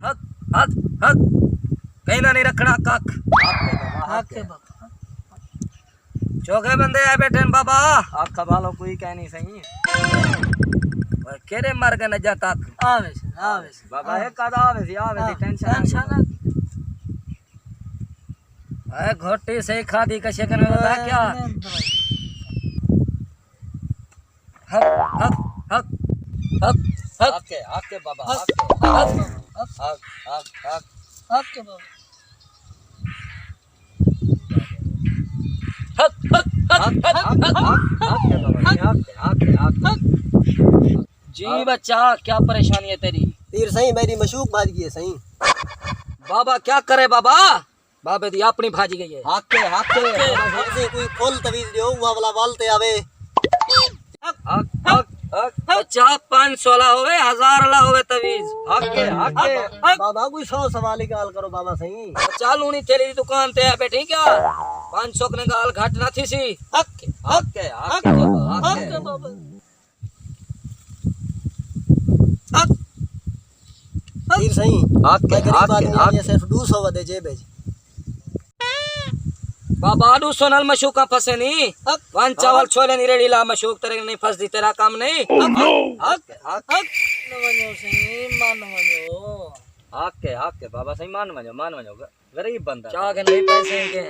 हक हक हक कहना नहीं रखना कख आके बाबा चौके बंदे आए बैठे न बाबा आखा वालो कोई कह नहीं सही केरे मर गए न जा तक आवे से बाबा है कदा आवे सी टेंशन टेंशन है घोटी से खादी कशे करने बता क्या हक हक हक हक हक आके आके बाबा हक हक हक हक हक हक आके बाबा हक हक हक हक जी बच्चा क्या परेशानी है तेरी पीर सही मेरी मशूक भाज गई है सही। बाबा क्या करे बाबा बाबे दी अपनी भाजी गई है आके आके हमसे कोई फुल तवीज दियो वो वाला वालते आवे। हक हक हक बच्चा 516 होवे 1000 ला होवे तवीज आके आके बाबा कोई 100 सवाल ही गाल करो बाबा सही। बच्चा लूनी तेरी दुकान ते है बैठी क्या 500 ने गाल घाट ना थी सी हक आके आके बाबा आके बाबा पीर सही आके मैं गरीब आके आदमी आके ये सिर्फ 200 वदे जेबे बाबा आडू सोनल मशूक का फसे नहीं वन चावल छोले नहीं रेडी ला मशूक तेरे नहीं फंस दी तेरा काम नहीं आके आके मनो सही मनो आके आके बाबा सही मान मनो गरीब बंदा क्या के नहीं पैसे के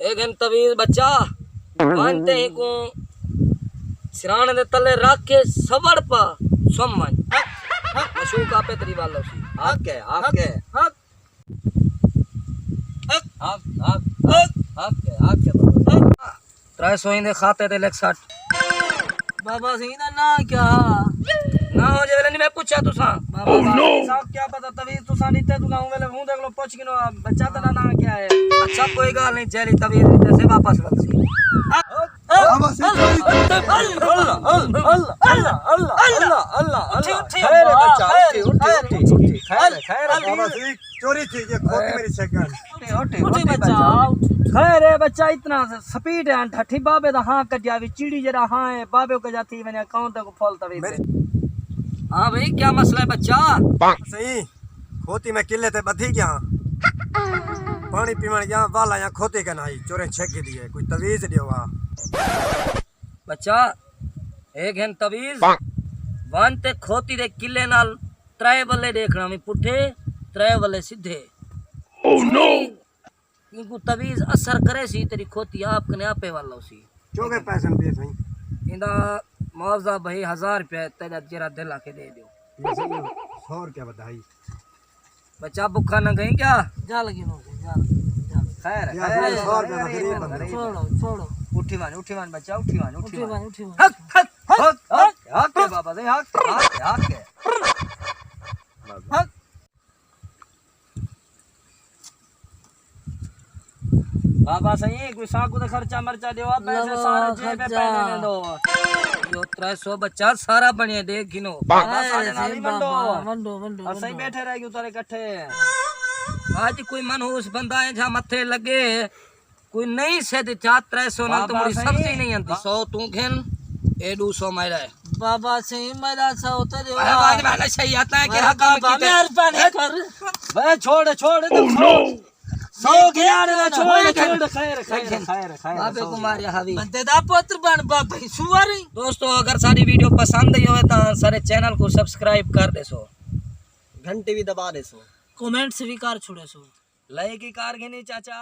एक घंटे तवीज बच्चा मानते ही को सिराने दे तले रख के सवड़ पा सम्मान मशूक आपे तरी वालो सी आके आके हक हक हक आके आके बाबा 300 दे खाते दे 160 बाबा सही ना क्या ना हो जे नहीं मैं पूछा तुसा बाबा साहब क्या पता तभी तू सानीते तू गांव में हूं देख लो पूछ किनो बच्चा तेरा ना क्या है। अच्छा कोई गाल नहीं चली तभी जैसे वापस लग सी बाबा से खैर बच्चा उठी खैर बाबा से चोरी थी ये खोती मेरी सेकंड उठी बच्चा खैर है बच्चा इतना स्पीड है ठठी बाबे दा हां कटिया भी चिड़ी जरा हां है बाबे को जाती मैंने अकाउंट को फॉल तभी हां भाई क्या मसला है बच्चा सही खोती में किले ते बधी गया पानी पीवण गया वाला या खोती के नाई चोरे छेकी दिए कोई तवीज दियो वा बच्चा एक हैं तवीज वन ते खोती दे किले नाल त्रै बल्ले देखना मैं पुठे त्रै बल्ले सीधे ओह नो इनको तवीज असर करे सी तेरी खोती आप कने आपे वाला सी चोगे पैसे पे सही इंदा मुआवजा भाई 1000 रुपया तेरा जरा दिल आके दे दियो 100 रुपया बधाई बच्चा भूखा न गई क्या जा लगी नो जा खैर या 100 रुपया गरीब बंदा छोड़ो उठी मान बच्चा उठी मान हक हक हक हक आके बाबा से हक आके आके हक बाबा सही कोई साकू दे खर्चा मर्चा देवा पैसे सारे जेब में पहने में दो यो 300 बच्चा सारा बनिए देख गिनो बाबा सारे नाली मंडो मंडो और सही बैठे रह गए उतारे इकट्ठे आज कोई मनहूस बंदा है जहाँ मथे लगे कोई नहीं से 300 ना तो बाबा मुड़ी सही। सब्जी नहीं आती 100 तू घेन ए 200 मेरा है बाबा सही मेरा सा उतर अरे बाद में आना सही आता है कि हाँ काम बाबा की मेहरबानी कर बे छोड़ सौ ज्ञान ना छोड़ खैर बाबे कुमार हावी बंदे दा पुत्र बन बाबा सुवारी दोस्तों अगर सारी वीडियो पसंद आई हो तो सारे चैनल को सब्सक्राइब कर देसो घंटी भी दबा देसो कमेंट स्वीकार छोड़े सो लय की कार घेनी चाचा।